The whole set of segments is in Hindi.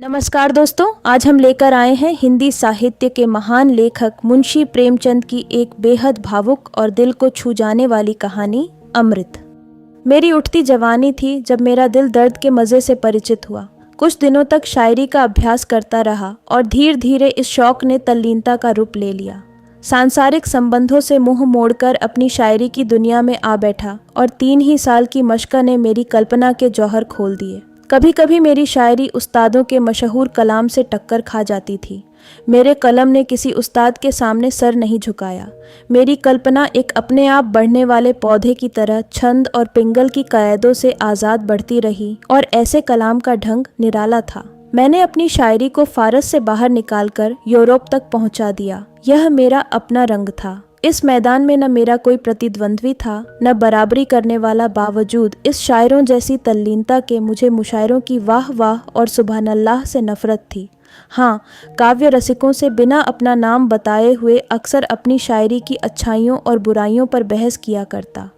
नमस्कार दोस्तों, आज हम लेकर आए हैं हिंदी साहित्य के महान लेखक मुंशी प्रेमचंद की एक बेहद भावुक और दिल को छू जाने वाली कहानी अमृत। मेरी उठती जवानी थी जब मेरा दिल दर्द के मज़े से परिचित हुआ। कुछ दिनों तक शायरी का अभ्यास करता रहा और धीरे धीरे इस शौक ने तल्लीनता का रूप ले लिया। सांसारिक संबंधों से मुंह मोड़कर अपनी शायरी की दुनिया में आ बैठा और 3 ही साल की मशक़ ने मेरी कल्पना के जौहर खोल दिए। कभी कभी मेरी शायरी उस्तादों के मशहूर कलाम से टक्कर खा जाती थी। मेरे कलम ने किसी उस्ताद के सामने सर नहीं झुकाया। मेरी कल्पना एक अपने आप बढ़ने वाले पौधे की तरह छंद और पिंगल की कयदों से आज़ाद बढ़ती रही और ऐसे कलाम का ढंग निराला था। मैंने अपनी शायरी को फारस से बाहर निकालकर यूरोप तक पहुंचा दिया। यह मेरा अपना रंग था। इस मैदान में न मेरा कोई प्रतिद्वंद्वी था, न बराबरी करने वाला। बावजूद इस शायरों जैसी तल्लीनता के मुझे मुशायरों की वाह वाह और सुभान अल्लाह से नफरत थी। हाँ, काव्य रसिकों से बिना अपना नाम बताए हुए अक्सर अपनी शायरी की अच्छाइयों और बुराइयों पर बहस किया करता।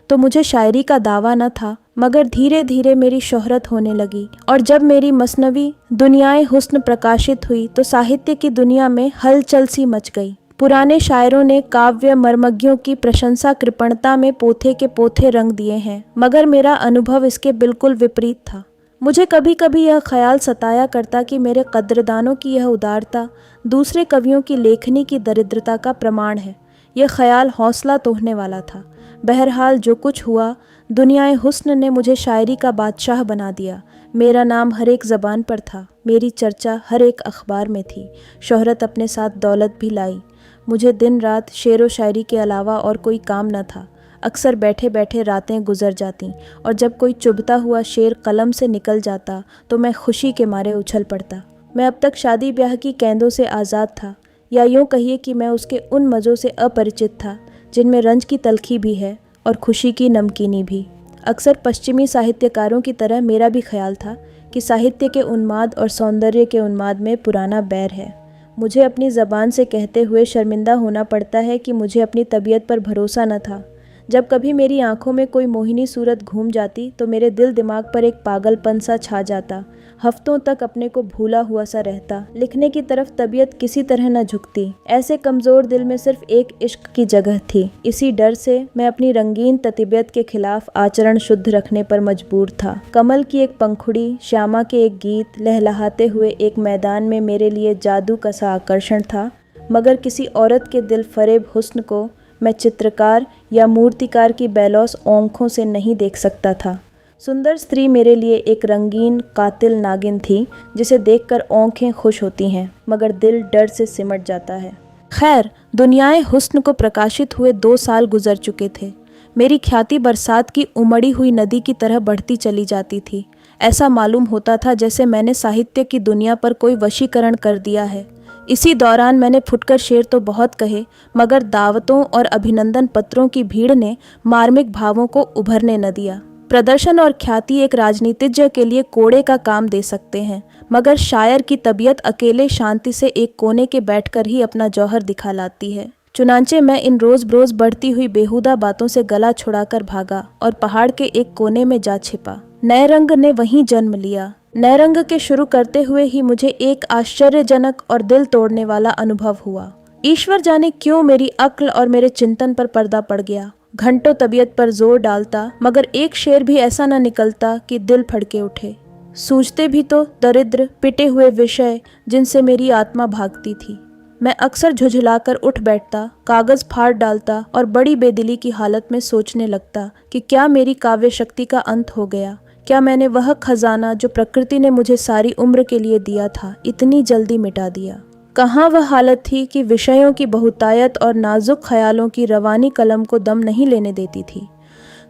तो मुझे शायरी का दावा न था, मगर धीरे धीरे मेरी शोहरत होने लगी और जब मेरी मसनवी दुनियाए हुस्न प्रकाशित हुई तो साहित्य की दुनिया में हलचल सी मच गई। पुराने शायरों ने काव्य मर्मज्ञों की प्रशंसा कृपणता में पोथे के पोथे रंग दिए हैं, मगर मेरा अनुभव इसके बिल्कुल विपरीत था। मुझे कभी कभी यह ख्याल सताया करता कि मेरे कद्रदानों की यह उदारता दूसरे कवियों की लेखनी की दरिद्रता का प्रमाण है। यह ख्याल हौसला तोड़ने वाला था। बहरहाल जो कुछ हुआ, दुनियाए हुस्न ने मुझे शायरी का बादशाह बना दिया। मेरा नाम हर एक ज़बान पर था, मेरी चर्चा हर एक अखबार में थी। शोहरत अपने साथ दौलत भी लाई। मुझे दिन रात शेर व शायरी के अलावा और कोई काम न था। अक्सर बैठे बैठे रातें गुजर जातीं और जब कोई चुभता हुआ शेर कलम से निकल जाता तो मैं खुशी के मारे उछल पड़ता। मैं अब तक शादी ब्याह की कैदों से आज़ाद था, या यूँ कहिए कि मैं उसके उन मज़ों से अपरिचित था जिनमें रंज की तलखी भी है और खुशी की नमकीनी भी। अक्सर पश्चिमी साहित्यकारों की तरह मेरा भी ख्याल था कि साहित्य के उन्माद और सौंदर्य के उन्माद में पुराना बैर है। मुझे अपनी ज़बान से कहते हुए शर्मिंदा होना पड़ता है कि मुझे अपनी तबीयत पर भरोसा न था। जब कभी मेरी आंखों में कोई मोहिनी सूरत घूम जाती तो मेरे दिल दिमाग पर एक पागलपन सा छा जाता। हफ्तों तक अपने को भूला हुआ सा रहता। लिखने की तरफ तबीयत किसी तरह न झुकती। ऐसे कमज़ोर दिल में सिर्फ एक इश्क की जगह थी। इसी डर से मैं अपनी रंगीन तबीयत के खिलाफ आचरण शुद्ध रखने पर मजबूर था। कमल की एक पंखुड़ी, श्यामा के एक गीत, लहलहाते हुए एक मैदान में मेरे लिए जादू का सा आकर्षण था, मगर किसी औरत के दिल फरेब हुस्न को मैं चित्रकार या मूर्तिकार की बेलौस आँखों से नहीं देख सकता था। सुंदर स्त्री मेरे लिए एक रंगीन कातिल नागिन थी जिसे देखकर आँखें खुश होती हैं मगर दिल डर से सिमट जाता है। खैर, दुनियाए हुस्न को प्रकाशित हुए 2 साल गुजर चुके थे। मेरी ख्याति बरसात की उमड़ी हुई नदी की तरह बढ़ती चली जाती थी। ऐसा मालूम होता था जैसे मैंने साहित्य की दुनिया पर कोई वशीकरण कर दिया है। इसी दौरान मैंने फुटकर शेर तो बहुत कहे, मगर दावतों और अभिनंदन पत्रों की भीड़ ने मार्मिक भावों को उभरने न दिया। प्रदर्शन और ख्याति एक राजनीतिज्ञ के लिए कोड़े का काम दे सकते हैं, मगर शायर की तबीयत अकेले शांति से एक कोने के बैठकर ही अपना जौहर दिखा लाती है। चुनांचे मैं इन रोज बरोज बढ़ती हुई बेहुदा बातों से गला छुड़ाकर भागा और पहाड़ के एक कोने में जा छिपा। नए रंग ने वहीं जन्म लिया। नए रंग के शुरू करते हुए ही मुझे एक आश्चर्यजनक और दिल तोड़ने वाला अनुभव हुआ। ईश्वर जाने क्यों मेरी अक्ल और मेरे चिंतन पर पर्दा पड़ गया। घंटों तबीयत पर जोर डालता, मगर एक शेर भी ऐसा न निकलता कि दिल फड़के उठे। सूझते भी तो दरिद्र पिटे हुए विषय जिनसे मेरी आत्मा भागती थी। मैं अक्सर झुझलाकर उठ बैठता, कागज फाड़ डालता और बड़ी बेदिली की हालत में सोचने लगता कि क्या मेरी काव्य शक्ति का अंत हो गया। क्या मैंने वह खजाना जो प्रकृति ने मुझे सारी उम्र के लिए दिया था इतनी जल्दी मिटा दिया। कहाँ वह हालत थी कि विषयों की बहुतायत और नाजुक ख्यालों की रवानी कलम को दम नहीं लेने देती थी।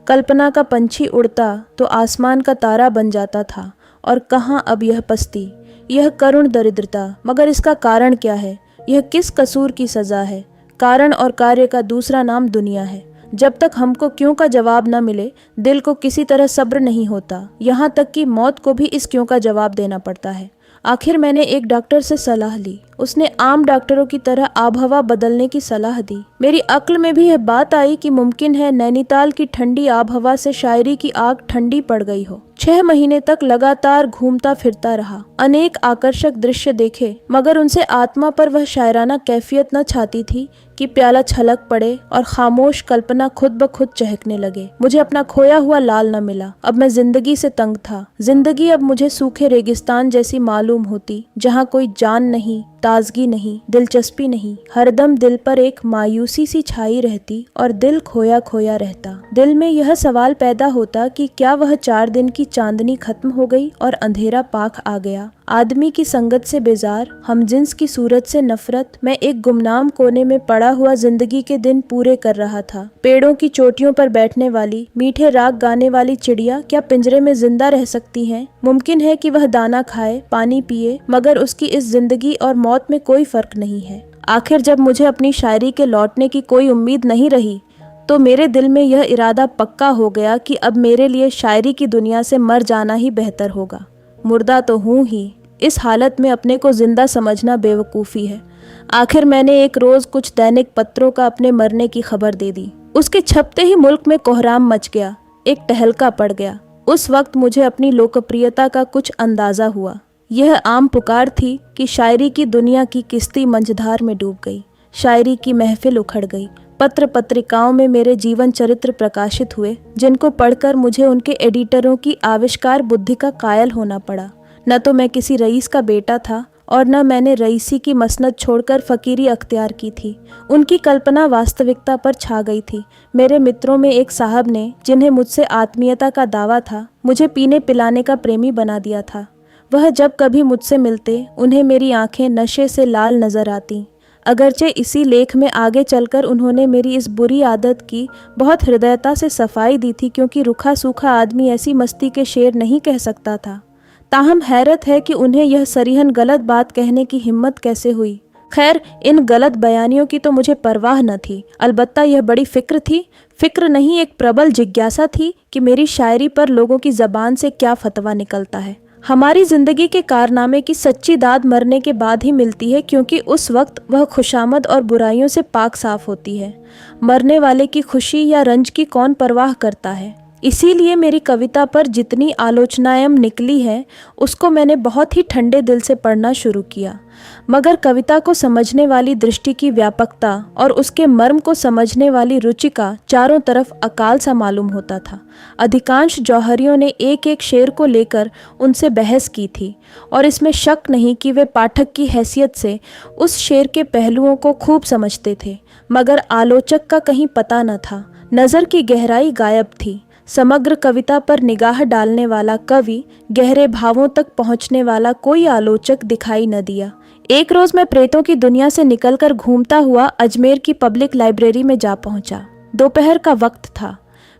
कल्पना का पंछी उड़ता तो आसमान का तारा बन जाता था, और कहाँ अब यह पस्ती, यह करुण दरिद्रता। मगर इसका कारण क्या है? यह किस कसूर की सज़ा है? कारण और कार्य का दूसरा नाम दुनिया है। जब तक हमको क्यों का जवाब न मिले, दिल को किसी तरह सब्र नहीं होता। यहाँ तक कि मौत को भी इस क्यों का जवाब देना पड़ता है। आखिर मैंने एक डॉक्टर से सलाह ली। उसने आम डॉक्टरों की तरह आबहवा बदलने की सलाह दी। मेरी अक्ल में भी यह बात आई कि मुमकिन है नैनीताल की ठंडी आबहवा से शायरी की आग ठंडी पड़ गई हो। 6 महीने तक लगातार घूमता फिरता रहा, अनेक आकर्षक दृश्य देखे, मगर उनसे आत्मा पर वह शायराना कैफियत न छाती थी कि प्याला छलक पड़े और खामोश कल्पना खुद ब खुद चहकने लगे। मुझे अपना खोया हुआ लाल न मिला। अब मैं जिंदगी से तंग था। जिंदगी अब मुझे सूखे रेगिस्तान जैसी मालूम होती, जहाँ कोई जान नहीं, ताजगी नहीं, दिलचस्पी नहीं। हरदम दिल पर एक मायूसी सी छाई रहती और दिल खोया खोया रहता। दिल में यह सवाल पैदा होता कि क्या वह 4 दिन की चांदनी खत्म हो गई और अंधेरा पाख आ गया। आदमी की संगत से बेजार, हम जिन्स की सूरत से नफरत, मैं एक गुमनाम कोने में पड़ा हुआ जिंदगी के दिन पूरे कर रहा था। पेड़ों की चोटियों पर बैठने वाली, मीठे राग गाने वाली चिड़िया क्या पिंजरे में जिंदा रह सकती हैं? मुमकिन है कि वह दाना खाए, पानी पिए, मगर उसकी इस जिंदगी और मौत में कोई फर्क नहीं है। आखिर जब मुझे अपनी शायरी के लौटने की कोई उम्मीद नहीं रही, तो मेरे दिल में यह इरादा पक्का हो गया कि अब मेरे लिए शायरी की दुनिया से मर जाना ही बेहतर होगा। मुर्दा तो हूँ ही, इस हालत में अपने को जिंदा समझना बेवकूफ़ी है। आखिर मैंने एक रोज़ कुछ दैनिक पत्रों का अपने मरने की खबर दे दी। उसके छपते ही मुल्क में कोहराम मच गया, एक टहलका पड़ गया। उस वक्त मुझे अपनी लोकप्रियता का कुछ अंदाज़ा हुआ। यह आम पुकार थी कि शायरी की दुनिया की किश्ती मंझधार में डूब गई, शायरी की महफिल उखड़ गई। पत्र पत्रिकाओं में मेरे जीवन चरित्र प्रकाशित हुए, जिनको पढ़कर मुझे उनके एडिटरों की आविष्कार बुद्धि का कायल होना पड़ा। न तो मैं किसी रईस का बेटा था और न मैंने रईसी की मसनद छोड़कर फ़कीरी अख्तियार की थी। उनकी कल्पना वास्तविकता पर छा गई थी। मेरे मित्रों में एक साहब ने, जिन्हें मुझसे आत्मीयता का दावा था, मुझे पीने पिलाने का प्रेमी बना दिया था। वह जब कभी मुझसे मिलते, उन्हें मेरी आंखें नशे से लाल नजर आती। अगरचे इसी लेख में आगे चलकर उन्होंने मेरी इस बुरी आदत की बहुत हृदयता से सफाई दी थी, क्योंकि रूखा सूखा आदमी ऐसी मस्ती के शेर नहीं कह सकता था। ताहम हैरत है कि उन्हें यह सरीहन गलत बात कहने की हिम्मत कैसे हुई। खैर, इन गलत बयानियों की तो मुझे परवाह न थी। अलबत्ता यह बड़ी फिक्र थी, फिक्र नहीं एक प्रबल जिज्ञासा थी कि मेरी शायरी पर लोगों की ज़बान से क्या फतवा निकलता है। हमारी ज़िंदगी के कारनामे की सच्ची दाद मरने के बाद ही मिलती है, क्योंकि उस वक्त वह खुशामद और बुराइयों से पाक साफ होती है। मरने वाले की खुशी या रंज की कौन परवाह करता है। इसीलिए मेरी कविता पर जितनी आलोचनाएं निकली हैं, उसको मैंने बहुत ही ठंडे दिल से पढ़ना शुरू किया। मगर कविता को समझने वाली दृष्टि की व्यापकता और उसके मर्म को समझने वाली रुचि का चारों तरफ अकाल सा मालूम होता था। अधिकांश जौहरियों ने एक एक शेर को लेकर उनसे बहस की थी, और इसमें शक नहीं कि वे पाठक की हैसियत से उस शेर के पहलुओं को खूब समझते थे, मगर आलोचक का कहीं पता न था। नज़र की गहराई गायब थी। समग्र कविता पर निगाह डालने वाला कवि, गहरे भावों तक पहुंचने वाला कोई आलोचक दिखाई न दिया। एक रोज़ मैं प्रेतों की दुनिया से निकलकर घूमता हुआ अजमेर की पब्लिक लाइब्रेरी में जा पहुंचा। दोपहर का वक्त था।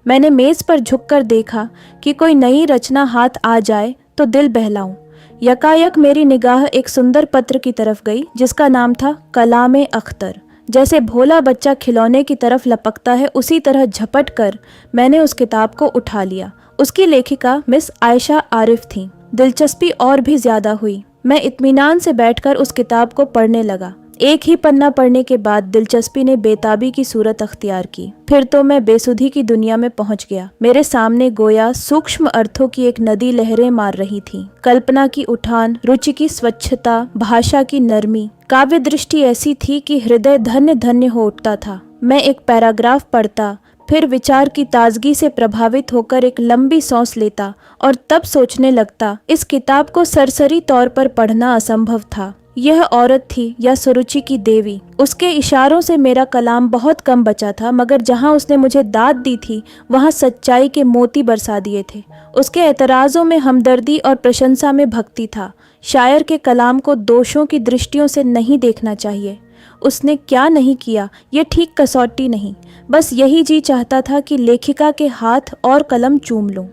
मैंने मेज़ पर झुककर देखा कि कोई नई रचना हाथ आ जाए तो दिल बहलाऊं। यकायक मेरी निगाह एक सुंदर पत्र की तरफ गई, जिसका नाम था कलाम अख्तर। जैसे भोला बच्चा खिलौने की तरफ लपकता है, उसी तरह झपट कर मैंने उस किताब को उठा लिया। उसकी लेखिका मिस आयशा आरिफ थीं। दिलचस्पी और भी ज़्यादा हुई। मैं इत्मीनान से बैठकर उस किताब को पढ़ने लगा। एक ही पन्ना पढ़ने के बाद दिलचस्पी ने बेताबी की सूरत अख्तियार की। फिर तो मैं बेसुधी की दुनिया में पहुंच गया। मेरे सामने गोया सूक्ष्म अर्थों की एक नदी लहरें मार रही थी। कल्पना की उठान, रुचि की स्वच्छता, भाषा की नरमी, काव्य दृष्टि ऐसी थी कि हृदय धन्य धन्य हो उठता था। मैं एक पैराग्राफ पढ़ता, फिर विचार की ताजगी से प्रभावित होकर एक लंबी सांस लेता और तब सोचने लगता, इस किताब को सरसरी तौर पर पढ़ना असंभव था। यह औरत थी या सुरुचि की देवी। उसके इशारों से मेरा कलाम बहुत कम बचा था, मगर जहाँ उसने मुझे दाद दी थी, वहाँ सच्चाई के मोती बरसा दिए थे। उसके एतराज़ों में हमदर्दी और प्रशंसा में भक्ति था। शायर के कलाम को दोषों की दृष्टियों से नहीं देखना चाहिए। उसने क्या नहीं किया, ये ठीक कसौटी नहीं। बस यही जी चाहता था कि लेखिका के हाथ और कलम चूम लूं।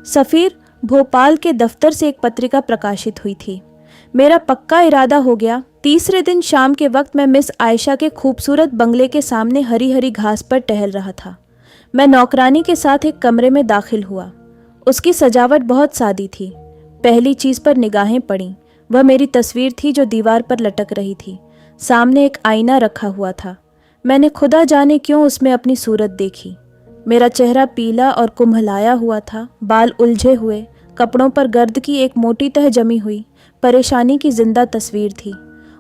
सफ़ीर, भोपाल के दफ्तर से एक पत्रिका प्रकाशित हुई थी। मेरा पक्का इरादा हो गया। तीसरे दिन शाम के वक्त मैं मिस आयशा के खूबसूरत बंगले के सामने हरी हरी घास पर टहल रहा था। मैं नौकरानी के साथ एक कमरे में दाखिल हुआ। उसकी सजावट बहुत सादी थी। पहली चीज़ पर निगाहें पड़ीं, वह मेरी तस्वीर थी जो दीवार पर लटक रही थी। सामने एक आईना रखा हुआ था। मैंने खुदा जाने क्यों उसमें अपनी सूरत देखी। मेरा चेहरा पीला और कुम्हलाया हुआ था, बाल उलझे हुए, कपड़ों पर गर्द की एक मोटी तह जमी हुई परेशानी की जिंदा तस्वीर थी।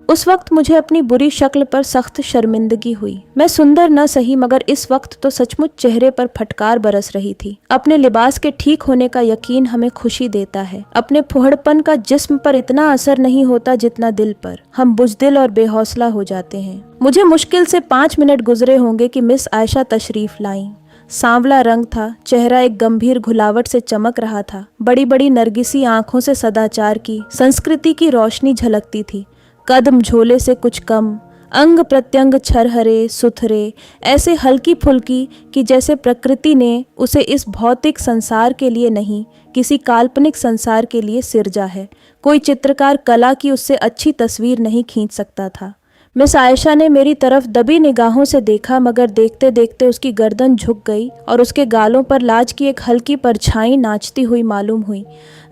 उस वक्त मुझे अपनी बुरी शक्ल पर सख्त शर्मिंदगी हुई। मैं सुंदर न सही मगर इस वक्त तो सचमुच चेहरे पर फटकार बरस रही थी। अपने लिबास के ठीक होने का यकीन हमें खुशी देता है। अपने फुहड़पन का जिस्म पर इतना असर नहीं होता जितना दिल पर। हम बुज़दिल और बेहौसला हो जाते हैं। मुझे मुश्किल से 5 मिनट गुजरे होंगे कि मिस आयशा तशरीफ लाईं। सांवला रंग था, चेहरा एक गंभीर घुलावट से चमक रहा था। बड़ी बड़ी नरगिसी आंखों से सदाचार की, संस्कृति की रोशनी झलकती थी। कदम झोले से कुछ कम, अंग प्रत्यंग छरहरे सुथरे, ऐसे हल्की फुल्की कि जैसे प्रकृति ने उसे इस भौतिक संसार के लिए नहीं, किसी काल्पनिक संसार के लिए सिरजा है। कोई चित्रकार कला की उससे अच्छी तस्वीर नहीं खींच सकता था। मिस आयशा ने मेरी तरफ दबी निगाहों से देखा, मगर देखते देखते उसकी गर्दन झुक गई और उसके गालों पर लाज की एक हल्की परछाई नाचती हुई मालूम हुई।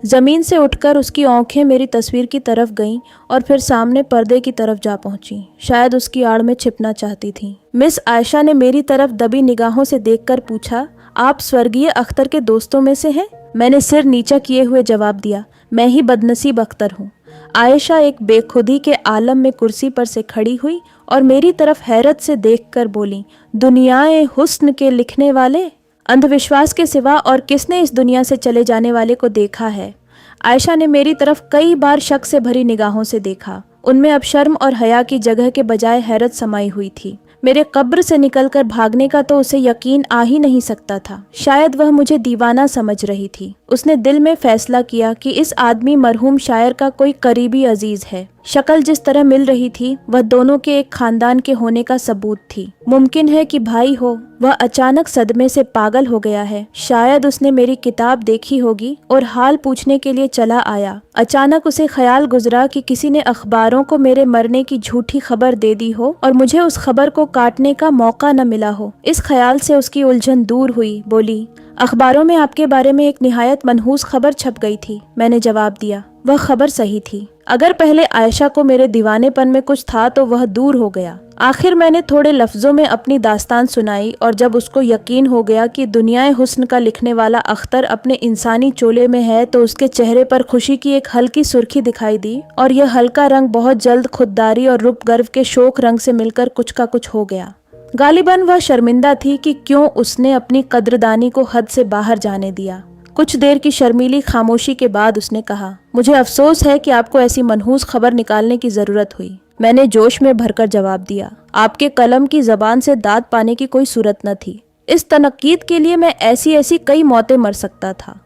ज़मीन से उठकर उसकी आंखें मेरी तस्वीर की तरफ गईं और फिर सामने पर्दे की तरफ जा पहुंची। शायद उसकी आड़ में छिपना चाहती थी। मिस आयशा ने मेरी तरफ दबी निगाहों से देखकर पूछा, आप स्वर्गीय अख्तर के दोस्तों में से हैं? मैंने सिर नीचा किए हुए जवाब दिया, मैं ही बदनसीब अख्तर हूँ। आयशा एक बेखुदी के आलम में कुर्सी पर से खड़ी हुई और मेरी तरफ हैरत से देखकर बोली, दुनियाए हुस्न के लिखने वाले, अंधविश्वास के सिवा और किसने इस दुनिया से चले जाने वाले को देखा है? आयशा ने मेरी तरफ कई बार शक से भरी निगाहों से देखा। उनमें अब शर्म और हया की जगह के बजाय हैरत समाई हुई थी। मेरे कब्र से निकलकर भागने का तो उसे यकीन आ ही नहीं सकता था। शायद वह मुझे दीवाना समझ रही थी। उसने दिल में फैसला किया कि इस आदमी मरहूम शायर का कोई करीबी अजीज है। शक्ल जिस तरह मिल रही थी वह दोनों के एक खानदान के होने का सबूत थी। मुमकिन है कि भाई हो। वह अचानक सदमे से पागल हो गया है। शायद उसने मेरी किताब देखी होगी और हाल पूछने के लिए चला आया। अचानक उसे ख्याल गुजरा कि किसी ने अखबारों को मेरे मरने की झूठी खबर दे दी हो और मुझे उस खबर को काटने का मौका न मिला हो। इस ख्याल से उसकी उलझन दूर हुई। बोली, अखबारों में आपके बारे में एक निहायत मनहूस खबर छप गई थी। मैंने जवाब दिया, वह खबर सही थी। अगर पहले आयशा को मेरे दीवानेपन में कुछ था तो वह दूर हो गया। आखिर मैंने थोड़े लफ्जों में अपनी दास्तान सुनाई और जब उसको यकीन हो गया कि दुनियाए हुस्न का लिखने वाला अख्तर अपने इंसानी चोले में है तो उसके चेहरे पर खुशी की एक हल्की सुर्खी दिखाई दी और यह हल्का रंग बहुत जल्द खुददारी और रूप गर्व के शोक रंग से मिलकर कुछ का कुछ हो गया। गालिबन वह शर्मिंदा थी कि क्यों उसने अपनी कद्रदानी को हद से बाहर जाने दिया। कुछ देर की शर्मीली खामोशी के बाद उसने कहा, मुझे अफसोस है कि आपको ऐसी मनहूस खबर निकालने की जरूरत हुई। मैंने जोश में भरकर जवाब दिया, आपके कलम की जबान से दाद पाने की कोई सूरत न थी। इस तनकीद के लिए मैं ऐसी ऐसी कई मौतें मर सकता था।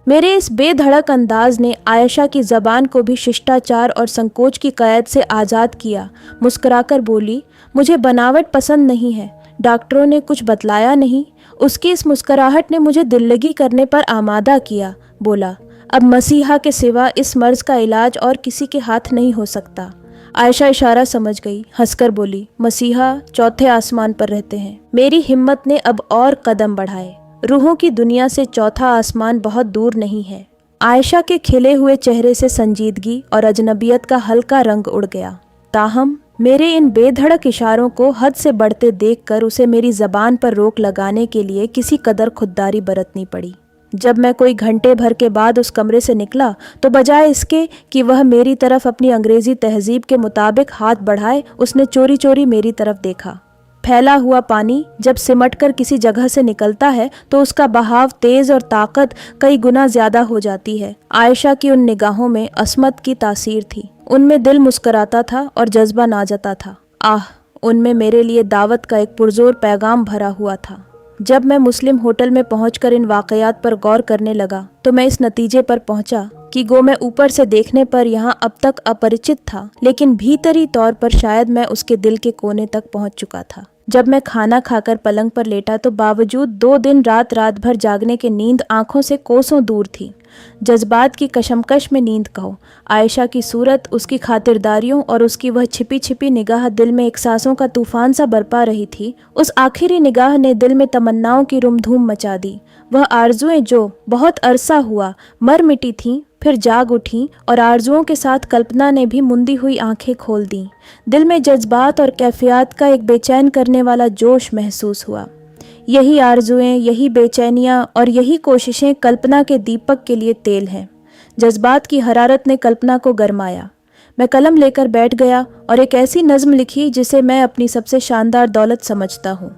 मेरे इस बेधड़क अंदाज ने आयशा की जबान को भी शिष्टाचार और संकोच की कैद से आज़ाद किया। मुस्कुराकर बोली, मुझे बनावट पसंद नहीं है। डॉक्टरों ने कुछ बतलाया नहीं? उसकी इस मुस्कुराहट ने मुझे दिल्लगी करने पर आमादा किया। बोला, अब मसीहा के सिवा इस मर्ज का इलाज और किसी के हाथ नहीं हो सकता। आयशा इशारा समझ गई, हंसकर बोली, मसीहा चौथे आसमान पर रहते हैं। मेरी हिम्मत ने अब और कदम बढ़ाए। रूहों की दुनिया से चौथा आसमान बहुत दूर नहीं है। आयशा के खिले हुए चेहरे से संजीदगी और अजनबियत का हल्का रंग उड़ गया। ताहम मेरे इन बेधड़क इशारों को हद से बढ़ते देखकर उसे मेरी जबान पर रोक लगाने के लिए किसी कदर खुददारी बरतनी पड़ी। जब मैं कोई घंटे भर के बाद उस कमरे से निकला तो बजाय इसके कि वह मेरी तरफ अपनी अंग्रेजी तहजीब के मुताबिक हाथ बढ़ाए, उसने चोरी चोरी मेरी तरफ देखा। फैला हुआ पानी जब सिमटकर किसी जगह से निकलता है तो उसका बहाव तेज और ताकत कई गुना ज्यादा हो जाती है। आयशा की उन निगाहों में असमत की तासीर थी। उनमें दिल मुस्कराता था और जज्बा नाजता था। आह, उनमें मेरे लिए दावत का एक पुरजोर पैगाम भरा हुआ था। जब मैं मुस्लिम होटल में पहुंचकर इन वाकयात पर गौर करने लगा तो मैं इस नतीजे पर पहुंचा कि गो मैं ऊपर से देखने पर यहाँ अब तक अपरिचित था, लेकिन भीतरी तौर पर शायद मैं उसके दिल के कोने तक पहुंच चुका था। जब मैं खाना खाकर पलंग पर लेटा तो बावजूद 2 दिन रात भर जागने के नींद आंखों से कोसों दूर थी। जज्बात की कशमकश में नींद कहो। आयशा की सूरत, उसकी खातिरदारियों और उसकी वह छिपी छिपी निगाह दिल में एहसासों का तूफान सा बरपा रही थी। उस आखिरी निगाह ने दिल में तमन्नाओं की रुमधूम मचा दी। वह आरजुएं जो बहुत अरसा हुआ मर मिटी थीं, फिर जाग उठी और आरजुओं के साथ कल्पना ने भी मुंदी हुई आंखें खोल दी। दिल में जज्बात और कैफियत का एक बेचैन करने वाला जोश महसूस हुआ। यही आरजुएं, यही बेचैनियां और यही कोशिशें कल्पना के दीपक के लिए तेल हैं। जज्बात की हरारत ने कल्पना को गरमाया। मैं कलम लेकर बैठ गया और एक ऐसी नज्म लिखी जिसे मैं अपनी सबसे शानदार दौलत समझता हूँ।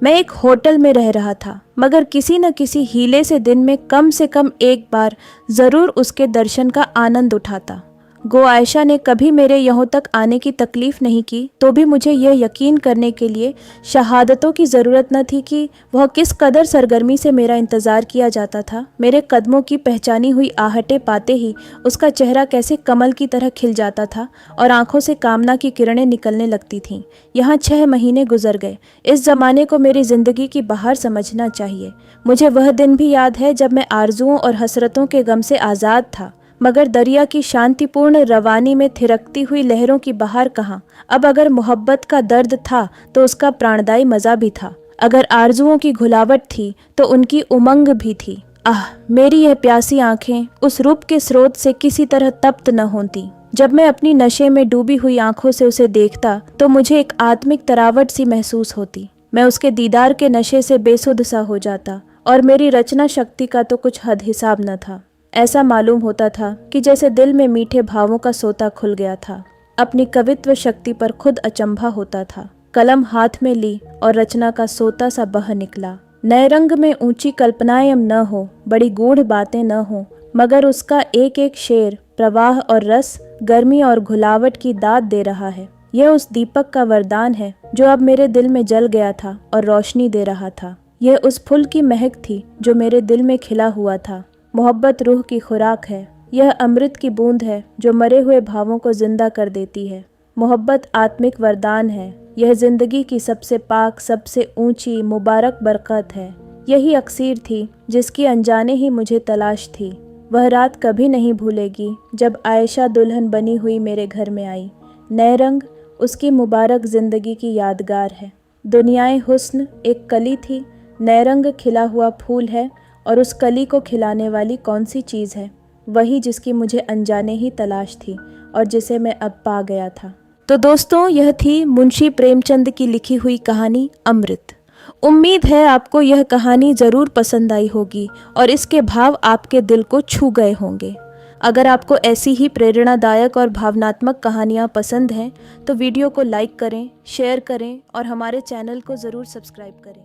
मैं एक होटल में रह रहा था, मगर किसी न किसी हीले से दिन में कम से कम एक बार ज़रूर उसके दर्शन का आनंद उठाता। गो आयशा ने कभी मेरे यहाँ तक आने की तकलीफ़ नहीं की, तो भी मुझे यह यकीन करने के लिए शहादतों की ज़रूरत न थी कि वह किस कदर सरगर्मी से मेरा इंतज़ार किया जाता था। मेरे कदमों की पहचानी हुई आहटें पाते ही उसका चेहरा कैसे कमल की तरह खिल जाता था और आंखों से कामना की किरणें निकलने लगती थीं। यहाँ 6 महीने गुजर गए। इस ज़माने को मेरी ज़िंदगी की बहार समझना चाहिए। मुझे वह दिन भी याद है जब मैं आरजुओं और हसरतों के गम से आज़ाद था, मगर दरिया की शांतिपूर्ण रवानी में थिरकती हुई लहरों की बहार कहाँ। अब अगर मोहब्बत का दर्द था तो उसका प्राणदायी मज़ा भी था। अगर आरजुओं की घुलावट थी तो उनकी उमंग भी थी। आह, मेरी यह प्यासी आंखें उस रूप के स्रोत से किसी तरह तप्त न होती। जब मैं अपनी नशे में डूबी हुई आंखों से उसे देखता तो मुझे एक आत्मिक तरावट सी महसूस होती। मैं उसके दीदार के नशे से बेसुध सा हो जाता और मेरी रचना शक्ति का तो कुछ हद हिसाब न था। ऐसा मालूम होता था कि जैसे दिल में मीठे भावों का सोता खुल गया था। अपनी कवित्व शक्ति पर खुद अचंभा होता था। कलम हाथ में ली और रचना का सोता सा बह निकला। नए रंग में ऊंची कल्पनाएं अब न हो, बड़ी गूढ़ बातें न हो, मगर उसका एक एक शेर प्रवाह और रस, गर्मी और घुलावट की दाद दे रहा है। यह उस दीपक का वरदान है जो अब मेरे दिल में जल गया था और रोशनी दे रहा था। यह उस फूल की महक थी जो मेरे दिल में खिला हुआ था। मोहब्बत रूह की खुराक है। यह अमृत की बूंद है जो मरे हुए भावों को जिंदा कर देती है। मोहब्बत आत्मिक वरदान है। यह जिंदगी की सबसे पाक, सबसे ऊंची, मुबारक बरकत है। यही अक्सीर थी जिसकी अनजाने ही मुझे तलाश थी। वह रात कभी नहीं भूलेगी जब आयशा दुल्हन बनी हुई मेरे घर में आई। नए रंग उसकी मुबारक जिंदगी की यादगार है। दुनियाए हुस्न एक कली थी, नए रंग खिला हुआ फूल है, और उस कली को खिलाने वाली कौन सी चीज़ है? वही जिसकी मुझे अनजाने ही तलाश थी और जिसे मैं अब पा गया था। तो दोस्तों, यह थी मुंशी प्रेमचंद की लिखी हुई कहानी अमृत। उम्मीद है आपको यह कहानी ज़रूर पसंद आई होगी और इसके भाव आपके दिल को छू गए होंगे। अगर आपको ऐसी ही प्रेरणादायक और भावनात्मक कहानियाँ पसंद हैं तो वीडियो को लाइक करें, शेयर करें और हमारे चैनल को ज़रूर सब्सक्राइब करें।